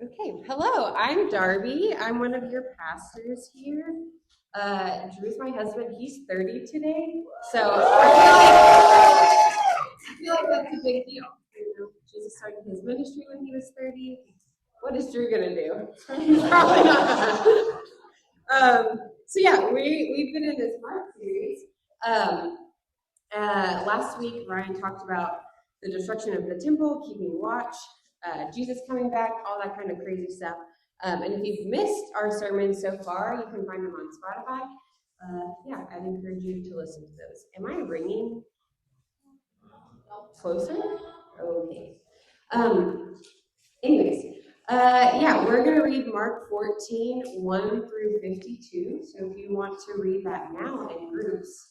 Okay, hello, I'm Darby. I'm one of your pastors here. Drew's my husband. He's 30 today. So I feel like that's a big deal. Jesus started his ministry when he was 30. What is Drew going to do? He's probably not. So yeah, we've been in this Mark series. Last week, Ryan talked about the destruction of the temple, keeping watch, Jesus coming back, all that kind of crazy stuff. And if you've missed our sermons so far, you can find them on Spotify. Yeah, I'd encourage you to listen to those. Am I ringing closer? Okay. Yeah, we're going to read Mark 14, 1 through 52. So if you want to read that now in groups,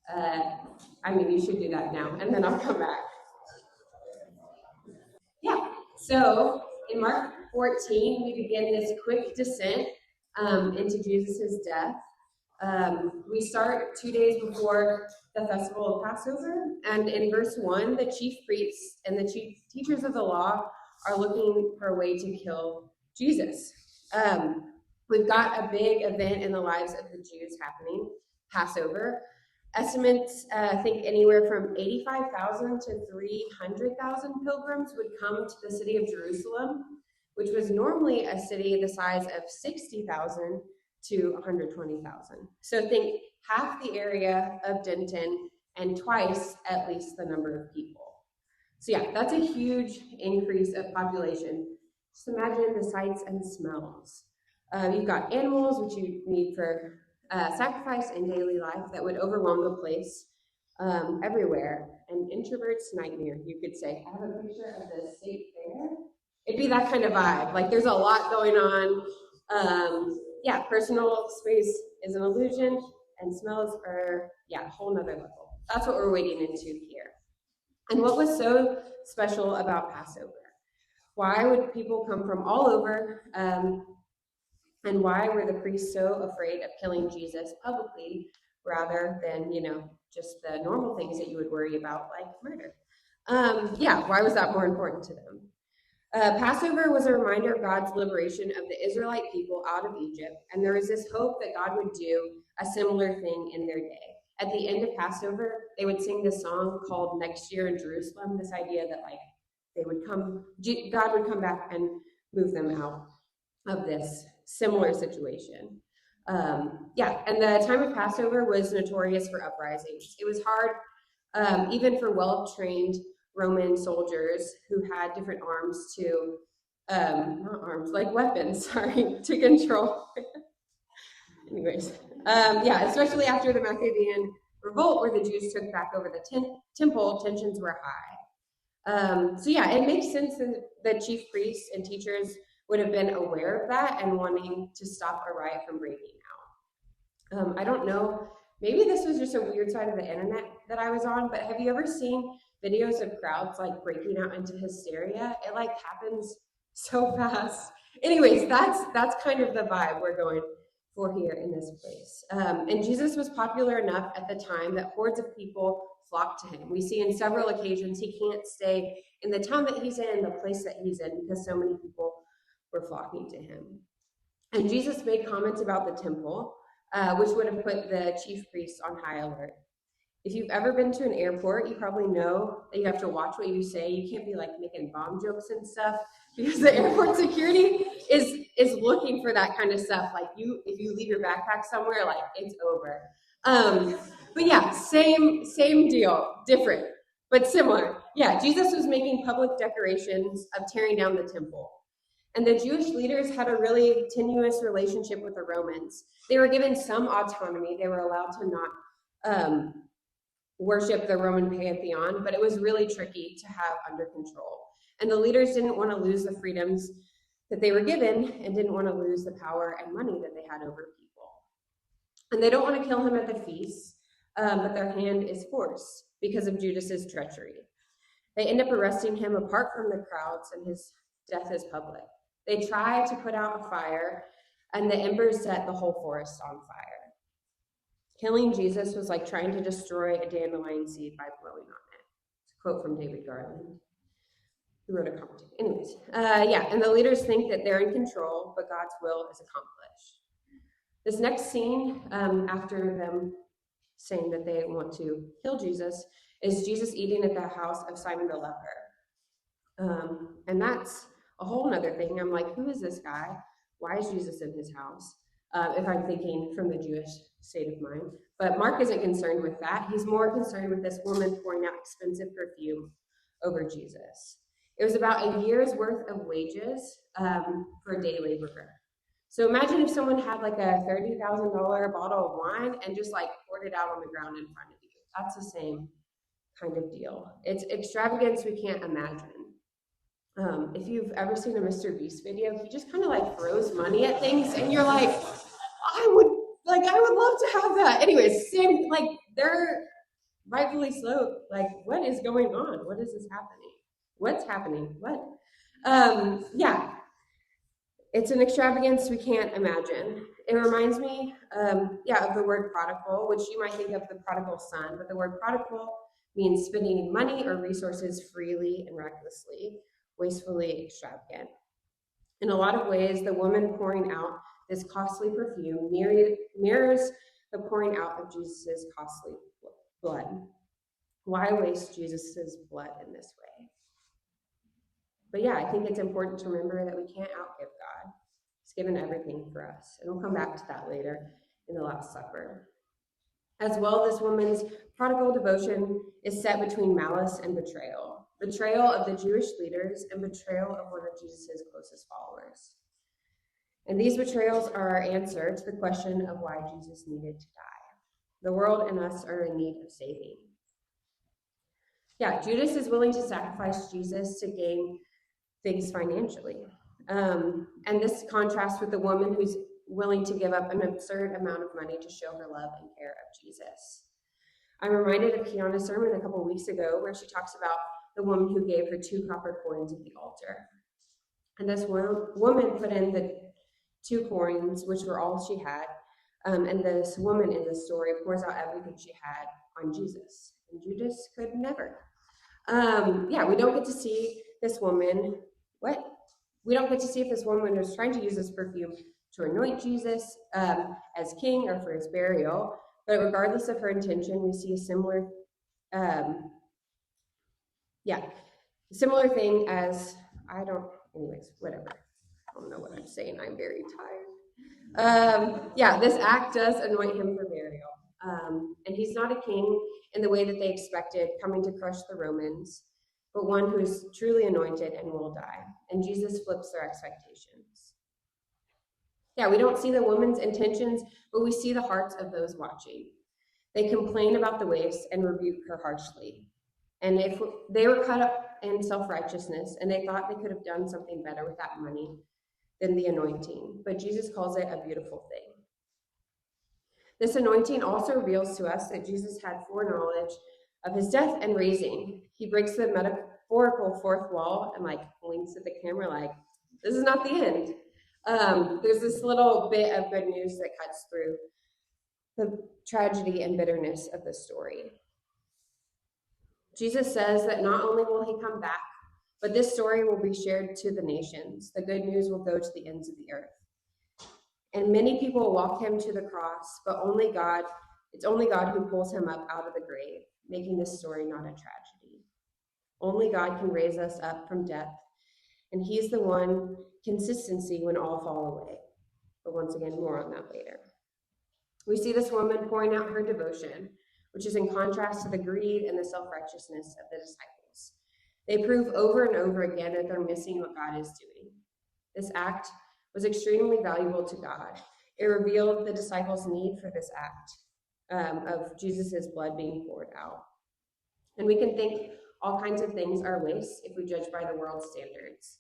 you should do that now, and then I'll come back. Yeah, so in Mark 14, we begin this quick descent into Jesus' death. We start 2 days before the festival of Passover, and in verse 1, the chief priests and the chief teachers of the law are looking for a way to kill Jesus. We've got a big event in the lives of the Jews happening, Passover. Estimates think anywhere from 85,000 to 300,000 pilgrims would come to the city of Jerusalem, which was normally a city the size of 60,000 to 120,000. So think half the area of Denton and twice at least the number of people. So yeah, that's a huge increase of population. Just imagine the sights and smells. You've got animals, which you need for sacrifice in daily life, that would overwhelm the place everywhere. An introvert's nightmare, you could say. I have a picture of the state fair. It'd be that kind of vibe. Like there's a lot going on. Personal space is an illusion, and smells are, a whole nother level. That's what we're wading into here. And what was so special about Passover? Why would people come from all over? And why were the priests so afraid of killing Jesus publicly rather than, just the normal things that you would worry about, like murder? Why was that more important to them? Passover was a reminder of God's liberation of the Israelite people out of Egypt, and there was this hope that God would do a similar thing in their day. At the end of Passover, they would sing this song called "Next Year in Jerusalem," this idea that God would come back and move them out of this similar situation. And the time of Passover was notorious for uprisings. It was hard, even for well-trained Roman soldiers who had different arms to, weapons, to control. Anyways, especially after the Maccabean revolt where the Jews took back over the temple, tensions were high. It makes sense that the chief priests and teachers would have been aware of that and wanting to stop a riot from breaking out. I don't know, maybe this was just a weird side of the internet that I was on, but have you ever seen videos of crowds breaking out into hysteria? It happens so fast. Anyways, that's kind of the vibe we're going for here in this place. And Jesus was popular enough at the time that hordes of people flocked to him. We see in several occasions he can't stay in the town that he's in, the place that he's in, because so many people were flocking to him. And Jesus made comments about the temple, which would have put the chief priests on high alert. If you've ever been to an airport, you probably know that you have to watch what you say. You can't be making bomb jokes and stuff, because the airport security is looking for that kind of stuff. If you leave your backpack somewhere, it's over. Same deal, different, but similar. Yeah, Jesus was making public declarations of tearing down the temple. And the Jewish leaders had a really tenuous relationship with the Romans. They were given some autonomy. They were allowed to not worship the Roman pantheon, but it was really tricky to have under control. And the leaders didn't want to lose the freedoms that they were given and didn't want to lose the power and money that they had over people. And they don't want to kill him at the feast, but their hand is forced because of Judas's treachery. They end up arresting him apart from the crowds, and his death is public. They try to put out a fire, and the embers set the whole forest on fire. Killing Jesus was like trying to destroy a dandelion seed by blowing on it. It's a quote from David Garland, who wrote a commentary. Anyways, And the leaders think that they're in control, but God's will is accomplished. This next scene, after them saying that they want to kill Jesus, is Jesus eating at the house of Simon the leper. And that's a whole nother thing. I'm like, who is this guy? Why is Jesus in his house? If I'm thinking from the Jewish state of mind. But Mark isn't concerned with that. He's more concerned with this woman pouring out expensive perfume over Jesus. It was about a year's worth of wages for a day laborer. So imagine if someone had like a $30,000 bottle of wine and just like poured it out on the ground in front of you. That's the same kind of deal. It's extravagance we can't imagine. If you've ever seen a Mr. Beast video, he just kind of like throws money at things and you're like, I would love to have that. Anyways, same, like they're rightfully slow. Like, what is going on? What is this happening? What's happening? What? It's an extravagance we can't imagine. It reminds me, of the word prodigal, which you might think of the prodigal son, but the word prodigal means spending money or resources freely and recklessly, wastefully extravagant. In a lot of ways, the woman pouring out this costly perfume mirrors the pouring out of Jesus' costly blood. Why waste Jesus' blood in this way? But I think it's important to remember that we can't outgive God. He's given everything for us. And we'll come back to that later in the Last Supper. As well, this woman's prodigal devotion is set between malice and betrayal. Betrayal of the Jewish leaders and betrayal of one of Jesus' closest followers. And these betrayals are our answer to the question of why Jesus needed to die. The world and us are in need of saving. Judas is willing to sacrifice Jesus to gain things financially. And this contrasts with the woman who's willing to give up an absurd amount of money to show her love and care of Jesus. I'm reminded of Kiana's sermon a couple weeks ago where she talks about the woman who gave her 2 copper coins at the altar. And this woman put in the 2 coins, which were all she had. And this woman in this story pours out everything she had on Jesus. And Judas could never. We don't get to see this woman. We don't get to see if this woman was trying to use this perfume to anoint Jesus as king or for his burial. But regardless of her intention, we see a similar thing as, whatever. I don't know what I'm saying. I'm very tired. This act does anoint him for burial. And he's not a king in the way that they expected, coming to crush the Romans, but one who is truly anointed and will die. And Jesus flips their expectations. We don't see the woman's intentions, but we see the hearts of those watching. They complain about the waste and rebuke her harshly. And if they were caught up in self-righteousness and they thought they could have done something better with that money than the anointing, but Jesus calls it a beautiful thing. This anointing also reveals to us that Jesus had foreknowledge of his death and raising. He breaks the metaphorical fourth wall and winks at the camera like, this is not the end. There's this little bit of good news that cuts through the tragedy and bitterness of the story. Jesus says that not only will he come back, but this story will be shared to the nations. The good news will go to the ends of the earth. And many people will walk him to the cross, but it's only God who pulls him up out of the grave, making this story not a tragedy. Only God can raise us up from death, and he's the one consistency when all fall away. But once again, more on that later. We see this woman pouring out her devotion, which is in contrast to the greed and the self-righteousness of the disciples. They prove over and over again that they're missing what God is doing. This act was extremely valuable to God. It revealed the disciples' need for this act of Jesus' blood being poured out. And we can think all kinds of things are waste if we judge by the world's standards.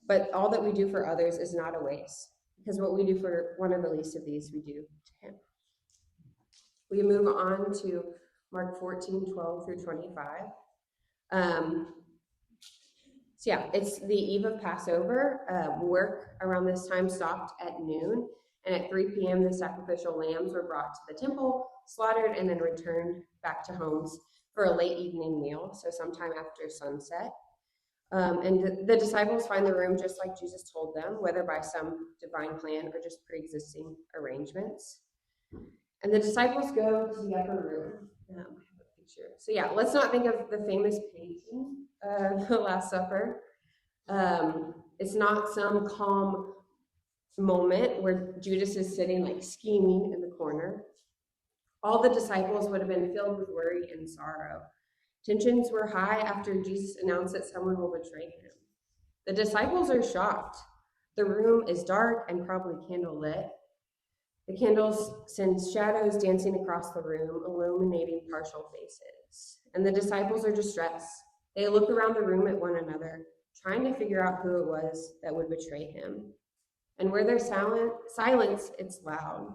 But all that we do for others is not a waste, because what we do for one of the least of these, we do to him. We move on to Mark 14:12 through 25. It's the eve of Passover. Work around this time stopped at noon, and at 3 p.m. the sacrificial lambs were brought to the temple, slaughtered, and then returned back to homes for a late evening meal, so sometime after sunset. And the disciples find the room just like Jesus told them, whether by some divine plan or just pre-existing arrangements. And the disciples go to the upper room. I have a picture. So yeah, let's not think of the famous painting, The Last Supper. It's not some calm moment where Judas is sitting like scheming in the corner. All the disciples would have been filled with worry and sorrow. Tensions were high after Jesus announced that someone will betray him. The disciples are shocked. The room is dark and probably candlelit. The candles send shadows dancing across the room, illuminating partial faces. And the disciples are distressed. They look around the room at one another, trying to figure out who it was that would betray him. And where there's silence, it's loud.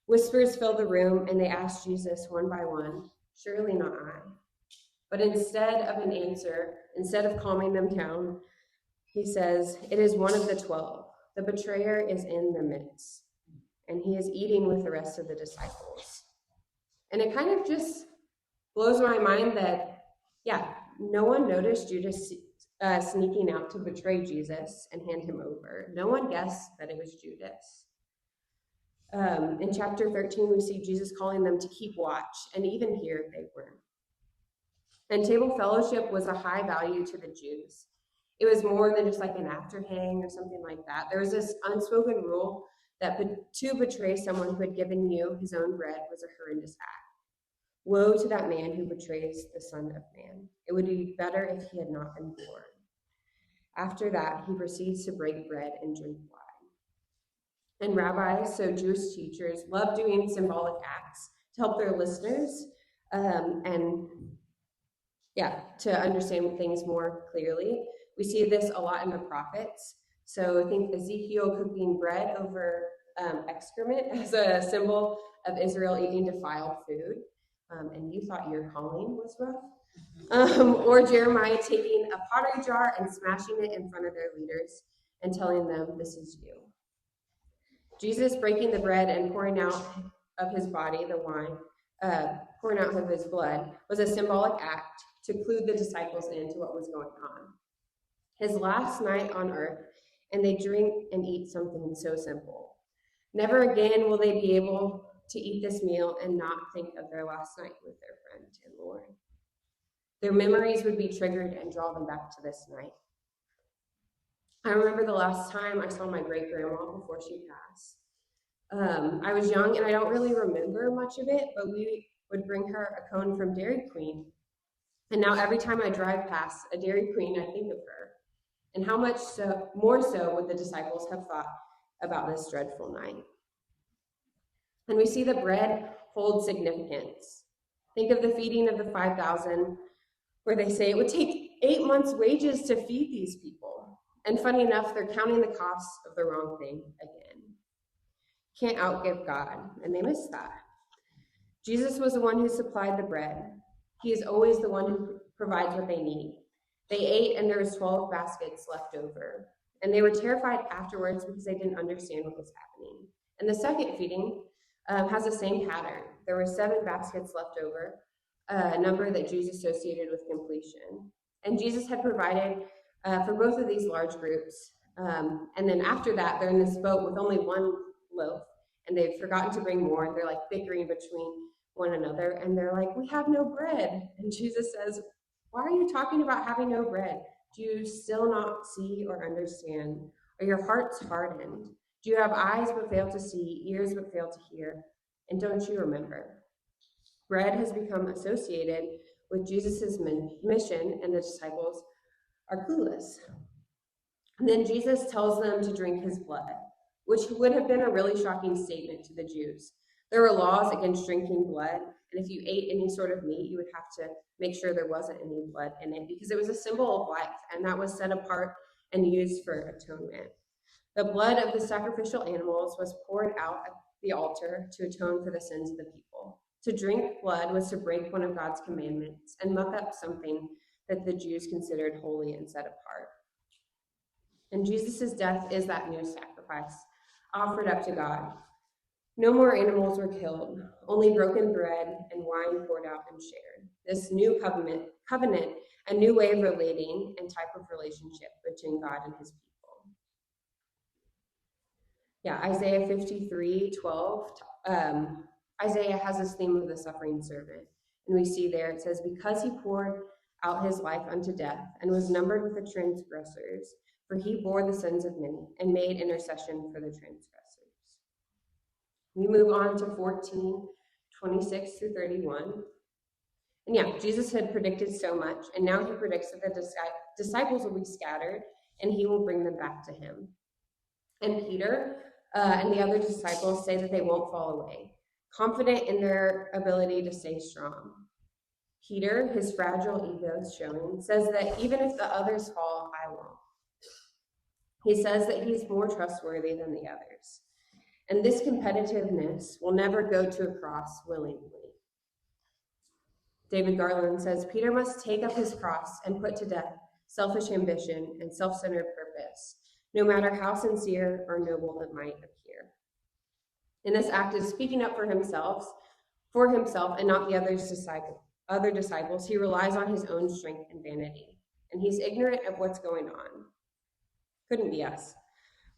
Whispers fill the room, and they ask Jesus one by one, "Surely not I." But instead of an answer, instead of calming them down, he says, "It is one of the 12. The betrayer is in the midst, and he is eating with the rest of the disciples." And it kind of just blows my mind that, no one noticed Judas sneaking out to betray Jesus and hand him over. No one guessed that it was Judas. In chapter 13, we see Jesus calling them to keep watch, and even here they weren't. And table fellowship was a high value to the Jews. It was more than just like an afterhang or something like that. There was this unspoken rule that to betray someone who had given you his own bread was a horrendous act. Woe to that man who betrays the Son of Man. It would be better if he had not been born. After that, he proceeds to break bread and drink wine. And rabbis, so Jewish teachers, love doing symbolic acts to help their listeners to understand things more clearly. We see this a lot in the prophets. So I think Ezekiel cooking bread over excrement as a symbol of Israel eating defiled food. And you thought your calling was rough. Or Jeremiah taking a pottery jar and smashing it in front of their leaders and telling them, "This is you." Jesus breaking the bread and pouring out of his body the wine, pouring out of his blood, was a symbolic act to clue the disciples into what was going on. His last night on earth, and they drink and eat something so simple. Never again will they be able to eat this meal and not think of their last night with their friend and Lord. Their memories would be triggered and draw them back to this night. I remember the last time I saw my great-grandma before she passed. I was young and I don't really remember much of it, but we would bring her a cone from Dairy Queen. And now every time I drive past a Dairy Queen, I think of her. And how much more so would the disciples have thought about this dreadful night? And we see the bread hold significance. Think of the feeding of the 5,000, where they say it would take 8 months' wages to feed these people. And funny enough, they're counting the costs of the wrong thing again. Can't outgive God, and they miss that. Jesus was the one who supplied the bread. He is always the one who provides what they need. They ate, and there was 12 baskets left over. And they were terrified afterwards because they didn't understand what was happening. And the second feeding has the same pattern. There were 7 baskets left over, a number that Jews associated with completion. And Jesus had provided for both of these large groups. And then after that, they're in this boat with only 1 loaf, and they've forgotten to bring more. They're like bickering between one another, and they're like, "We have no bread." And Jesus says, "Why are you talking about having no bread? Do you still not see or understand? Are your hearts hardened? Do you have eyes but fail to see, ears but fail to hear? And don't you remember?" Bread has become associated with Jesus' mission, and the disciples are clueless. And then Jesus tells them to drink his blood, which would have been a really shocking statement to the Jews. There were laws against drinking blood, and if you ate any sort of meat, you would have to make sure there wasn't any blood in it, because it was a symbol of life, and that was set apart and used for atonement. The blood of the sacrificial animals was poured out at the altar to atone for the sins of the people. To drink blood was to break one of God's commandments and muck up something that the Jews considered holy and set apart. And Jesus' death is that new sacrifice offered up to God. No more animals were killed, only broken bread and wine poured out and shared. this new covenant, a new way of relating and type of relationship between God and his people. Yeah, Isaiah 53:12. Isaiah has this theme of the suffering servant. And we see there, it says, because he poured out his life unto death and was numbered with the transgressors, for he bore the sins of many and made intercession for the transgressors. We move on to 14:26 through 31. And yeah, Jesus had predicted so much, and now he predicts that the disciples will be scattered, and he will bring them back to him. And Peter and the other disciples say that they won't fall away, confident in their ability to stay strong. Peter, his fragile ego showing, says that even if the others fall, I won't. He says that he's more trustworthy than the others. And this competitiveness will never go to a cross willingly. David Garland says, Peter must take up his cross and put to death selfish ambition and self-centered purpose, no matter how sincere or noble it might appear. In this act of speaking up for himself and not the other disciples, he relies on his own strength and vanity, and he's ignorant of what's going on. Couldn't be us.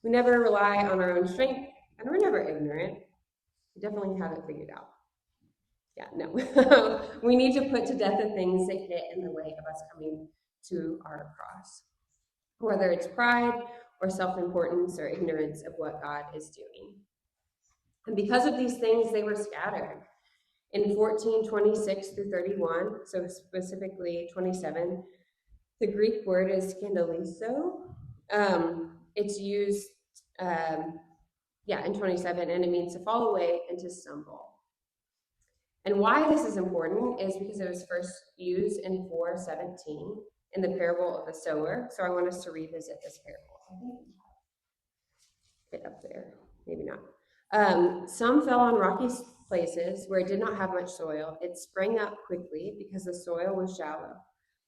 We never rely on our own strength, and we're never ignorant. We definitely have it figured out. Yeah, no. We need to put to death the things that get in the way of us coming to our cross, whether it's pride or self-importance or ignorance of what God is doing. And because of these things, they were scattered. In 14:26 through 31, so specifically 27, the Greek word is skandalizo. It's used, in 27, and it means to fall away and to stumble. And why this is important is because it was first used in 4:17 in the parable of the sower. So I want us to revisit this parable. I think we have it up there, maybe not. Some fell on rocky places where it did not have much soil. It sprang up quickly because the soil was shallow.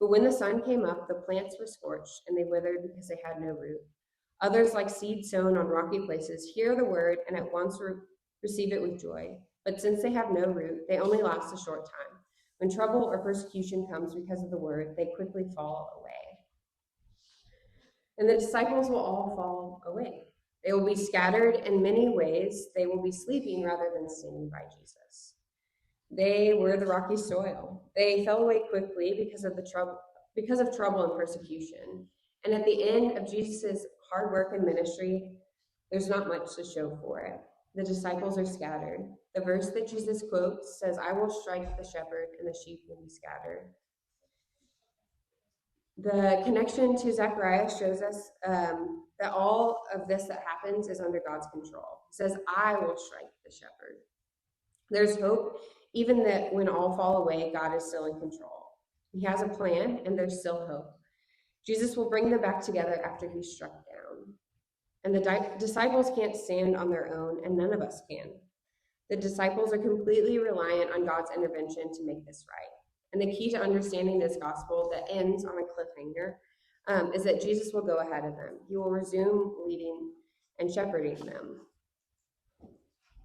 But when the sun came up, the plants were scorched and they withered because they had no root. Others, like seed sown on rocky places, hear the word and at once receive it with joy. But since they have no root, they only last a short time. When trouble or persecution comes because of the word, they quickly fall away. And the disciples will all fall away. They will be scattered in many ways. They will be sleeping rather than standing by Jesus. They were the rocky soil. They fell away quickly because of trouble and persecution. And at the end of Jesus' hard work and ministry, there's not much to show for it. The disciples are scattered. The verse that Jesus quotes says, I will strike the shepherd and the sheep will be scattered. The connection to Zechariah shows us that all of this that happens is under God's control. It says, I will strike the shepherd. There's hope, even that when all fall away, God is still in control. He has a plan, and there's still hope. Jesus will bring them back together after he's struck down. And the disciples can't stand on their own, and none of us can. The disciples are completely reliant on God's intervention to make this right. And the key to understanding this gospel that ends on a cliffhanger is that Jesus will go ahead of them. He will resume leading and shepherding them.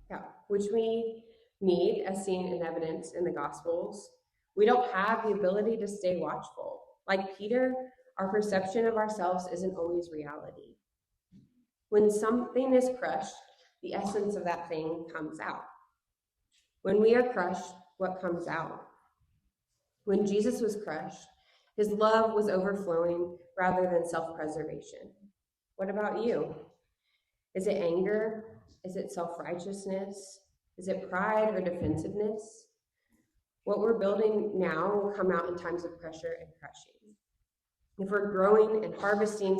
Yeah, which we need, as seen in evidence in the Gospels. We don't have the ability to stay watchful. Like Peter, our perception of ourselves isn't always reality. When something is crushed, the essence of that thing comes out. When we are crushed, what comes out? When Jesus was crushed, his love was overflowing rather than self-preservation. What about you? Is it anger? Is it self-righteousness? Is it pride or defensiveness? What we're building now will come out in times of pressure and crushing. If we're growing and harvesting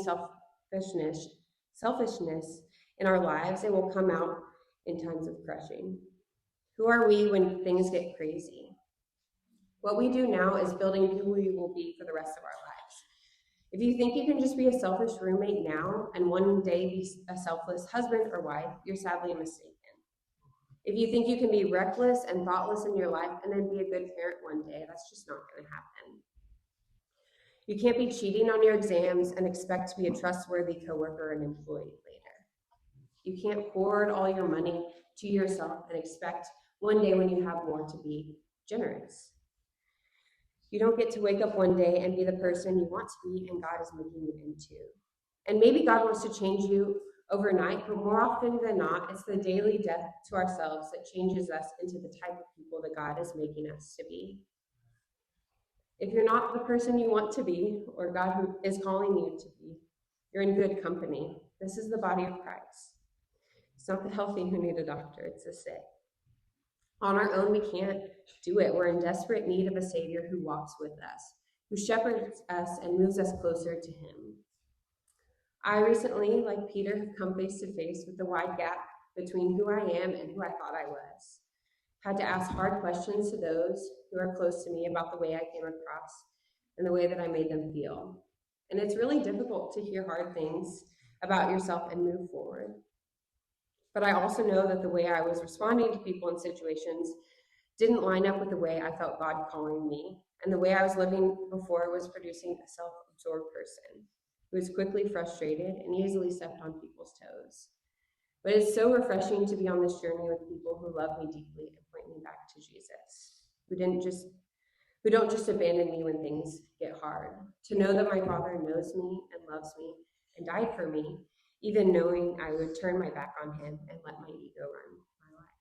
selfishness in our lives, it will come out in times of crushing. Who are we when things get crazy? What we do now is building who we will be for the rest of our lives. If you think you can just be a selfish roommate now and one day be a selfless husband or wife, you're sadly mistaken. If you think you can be reckless and thoughtless in your life and then be a good parent one day, that's just not going to happen. You can't be cheating on your exams and expect to be a trustworthy coworker and employee later. You can't hoard all your money to yourself and expect one day when you have more to be generous. You don't get to wake up one day and be the person you want to be and God is making you into. And maybe God wants to change you overnight, but more often than not, it's the daily death to ourselves that changes us into the type of people that God is making us to be. If you're not the person you want to be, or God who is calling you to be, you're in good company. This is the body of Christ. It's not the healthy who need a doctor, it's the sick. On our own, we can't do it. We're in desperate need of a Savior who walks with us, who shepherds us and moves us closer to Him. I recently, like Peter, have come face to face with the wide gap between who I am and who I thought I was. Had to ask hard questions to those who are close to me about the way I came across and the way that I made them feel. And it's really difficult to hear hard things about yourself and move forward. But I also know that the way I was responding to people and situations didn't line up with the way I felt God calling me, and the way I was living before was producing a self-absorbed person who was quickly frustrated and easily stepped on people's toes. But it's so refreshing to be on this journey with people who love me deeply and point me back to Jesus, who don't just abandon me when things get hard. To know that my Father knows me and loves me and died for me, even knowing I would turn my back on him and let my ego run my life.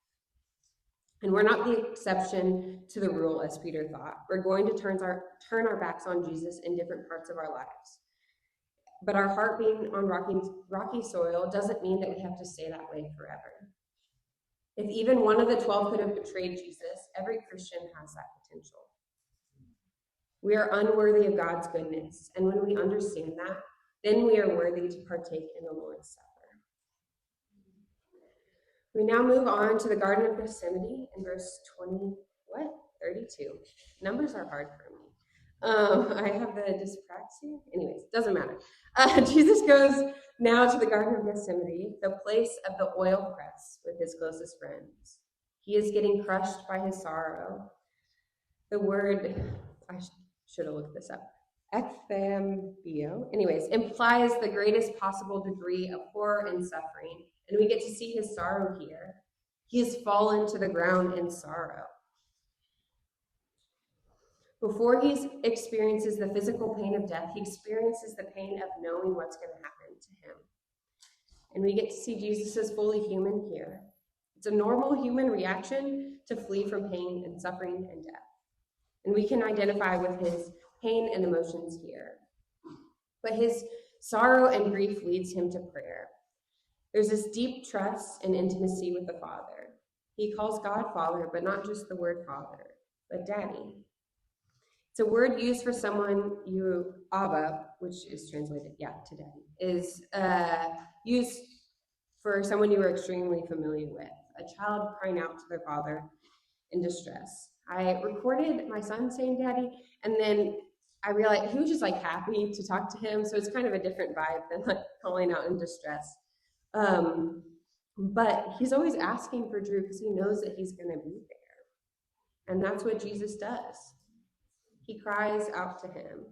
And we're not the exception to the rule, as Peter thought. We're going to turn our backs on Jesus in different parts of our lives. But our heart being on rocky soil doesn't mean that we have to stay that way forever. If even one of the 12 could have betrayed Jesus, every Christian has that potential. We are unworthy of God's goodness, and when we understand that, then we are worthy to partake in the Lord's Supper. We now move on to the Garden of Gethsemane in verse 32. Numbers are hard for me. I have the dyspraxia. Anyways, doesn't matter. Jesus goes now to the Garden of Gethsemane, the place of the oil press with his closest friends. He is getting crushed by his sorrow. The word, I should have looked this up, ekthambio, anyways, implies the greatest possible degree of horror and suffering, and we get to see his sorrow here. He has fallen to the ground in sorrow. Before he experiences the physical pain of death, he experiences the pain of knowing what's going to happen to him. And we get to see Jesus as fully human here. It's a normal human reaction to flee from pain and suffering and death. And we can identify with his pain and emotions here. But his sorrow and grief leads him to prayer. There's this deep trust and intimacy with the Father. He calls God Father, but not just the word Father, but Daddy. It's a word used for someone Abba, which is translated, to daddy, is used for someone you are extremely familiar with, a child crying out to their father in distress. I recorded my son saying daddy, and then I realized he was just happy to talk to him, so it's kind of a different vibe than calling out in distress. But he's always asking for Drew because he knows that he's going to be there. And that's what Jesus does. He cries out to him.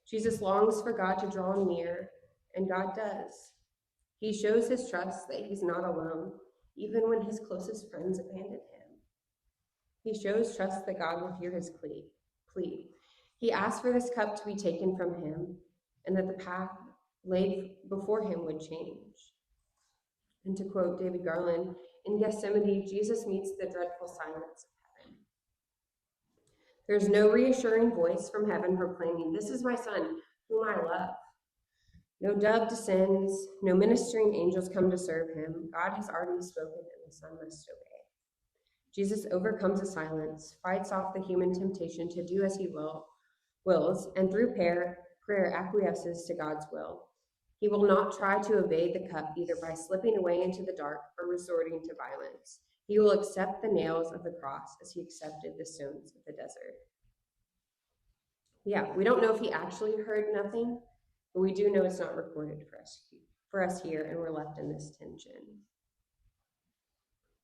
Jesus longs for God to draw near, and God does. He shows his trust that he's not alone, even when his closest friends abandon him. He shows trust that God will hear his plea. He asks for this cup to be taken from him, and that the path laid before him would change. And to quote David Garland, in Gethsemane, Jesus meets the dreadful silence. There's no reassuring voice from heaven proclaiming, "This is my son, whom I love." No dove descends, no ministering angels come to serve him. God has already spoken, and the son must obey. Jesus overcomes the silence, fights off the human temptation to do as he wills, and through prayer acquiesces to God's will. He will not try to evade the cup either by slipping away into the dark or resorting to violence. He will accept the nails of the cross as he accepted the stones of the desert. Yeah, we don't know if he actually heard nothing, but we do know it's not recorded for us here, and we're left in this tension.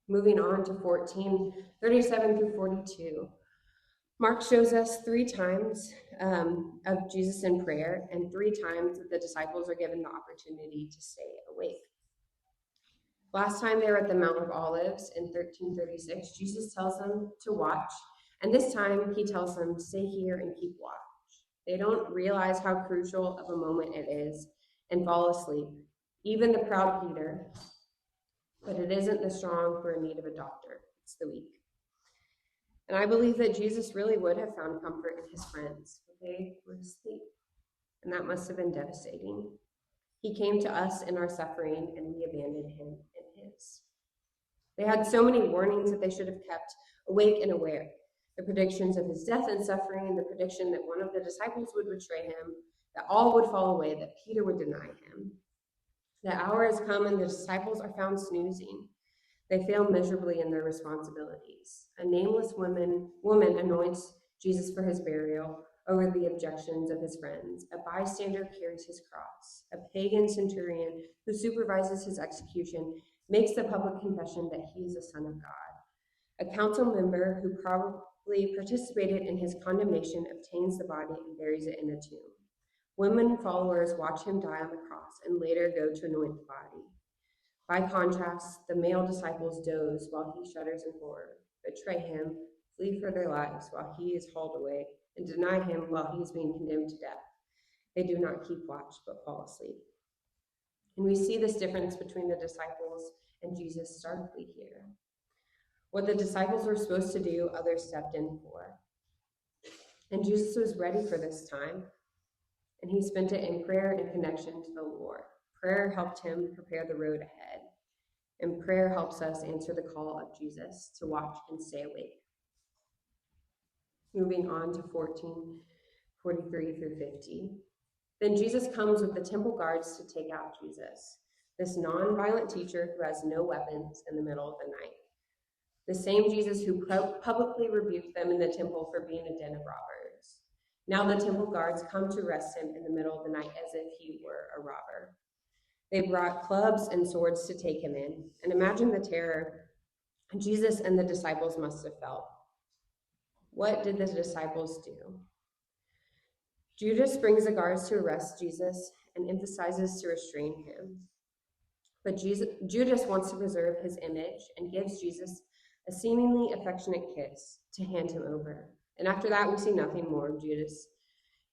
Moving on to 14:37 through 42. Mark shows us 3 times of Jesus in prayer, and 3 times that the disciples are given the opportunity to stay awake. Last time they were at the Mount of Olives in 13:36, Jesus tells them to watch And this time he tells them to stay here and keep watch. They don't realize how crucial of a moment it is and fall asleep, even the proud Peter. But it isn't the strong who are in need of a doctor, it's the weak. And I believe that Jesus really would have found comfort in his friends, but they were asleep. And that must have been devastating. He came to us in our suffering, and we abandoned him in his. They had so many warnings that they should have kept awake and aware. The predictions of his death and suffering, the prediction that one of the disciples would betray him, that all would fall away, that Peter would deny him. The hour has come and the disciples are found snoozing. They fail miserably in their responsibilities. A nameless woman anoints Jesus for his burial over the objections of his friends. A bystander carries his cross. A pagan centurion who supervises his execution makes the public confession that he is a son of God. A council member who probably participated in his condemnation obtains the body and buries it in a tomb. Women followers watch him die on the cross and later go to anoint the body. By contrast, the male disciples doze while he shudders in horror, betray him, flee for their lives while he is hauled away, and deny him while he is being condemned to death. They do not keep watch, but fall asleep. And we see this difference between the disciples and Jesus starkly here. What the disciples were supposed to do, others stepped in for. And Jesus was ready for this time, and he spent it in prayer and connection to the Lord. Prayer helped him prepare the road ahead, and prayer helps us answer the call of Jesus to watch and stay awake. Moving on to 14:43 through 50. Then Jesus comes with the temple guards to take out Jesus, this non-violent teacher who has no weapons, in the middle of the night. The same Jesus who publicly rebuked them in the temple for being a den of robbers. Now the temple guards come to arrest him in the middle of the night as if he were a robber. They brought clubs and swords to take him in, and imagine the terror Jesus and the disciples must have felt. What did the disciples do? Judas brings the guards to arrest Jesus and emphasizes to restrain him. But Judas wants to preserve his image and gives Jesus a seemingly affectionate kiss to hand him over. And after that, we see nothing more of Judas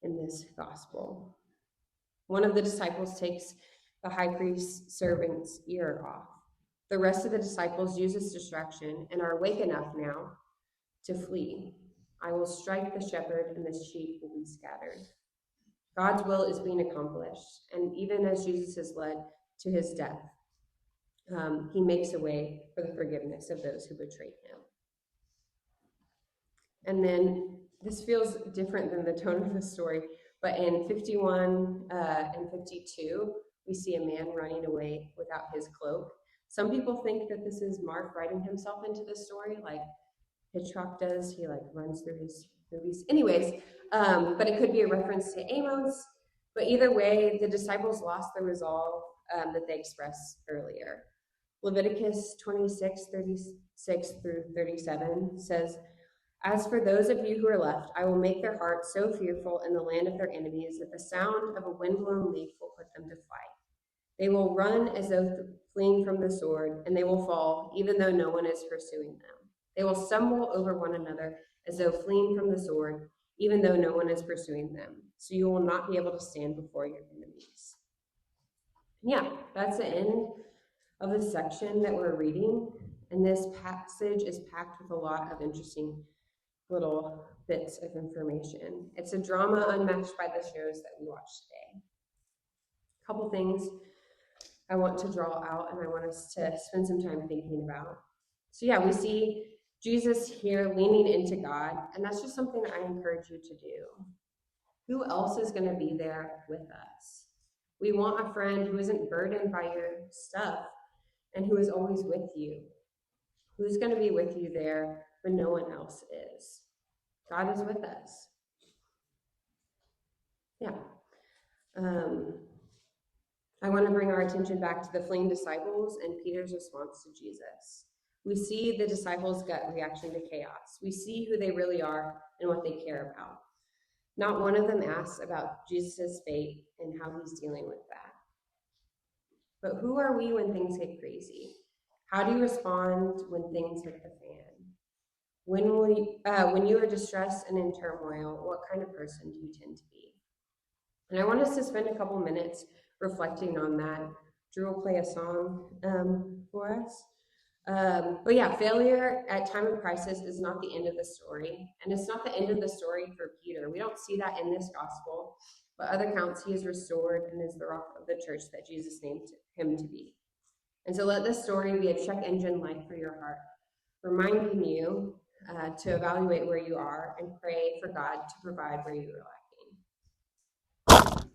in this gospel. One of the disciples takes the high priest's servant's ear off. The rest of the disciples use this distraction and are awake enough now to flee. I will strike the shepherd and the sheep will be scattered. God's will is being accomplished, and even as Jesus is led to his death, he makes a way for the forgiveness of those who betrayed him. And then this feels different than the tone of the story, but in 51 and 52, we see a man running away without his cloak. Some people think that this is Mark writing himself into the story, like Hitchcock does. He runs through his movies. Anyways, but it could be a reference to Amos. But either way, the disciples lost the resolve that they expressed earlier. Leviticus 26:36 through 37 says, "As for those of you who are left, I will make their hearts so fearful in the land of their enemies that the sound of a windblown leaf will put them to flight. They will run as though fleeing from the sword, and they will fall, even though no one is pursuing them. They will stumble over one another as though fleeing from the sword, even though no one is pursuing them. So you will not be able to stand before your enemies." Yeah, that's the end of the section that we're reading. And this passage is packed with a lot of interesting little bits of information. It's a drama unmatched by the shows that we watch today. A couple things I want to draw out and I want us to spend some time thinking about. So yeah, we see Jesus here leaning into God, and that's just something I encourage you to do. Who else is going to be there with us? We want a friend who isn't burdened by your stuff and who is always with you. Who's going to be with you there when no one else is? God is with us. Yeah. I want to bring our attention back to the fleeing disciples and Peter's response to Jesus. We see the disciples' gut reaction to chaos. We see who they really are and what they care about. Not one of them asks about Jesus' fate and how he's dealing with that. But who are we when things get crazy? How do you respond when things hit the fan? When you are distressed and in turmoil, what kind of person do you tend to be? And I want us to spend a couple minutes reflecting on that. Drew will play a song for us. But yeah, failure at time of crisis is not the end of the story, and it's not the end of the story for Peter. We don't see that in this gospel, but other accounts he is restored and is the rock of the church that Jesus named him to be. And so let this story be a check engine light for your heart, reminding you to evaluate where you are and pray for God to provide where you are lacking.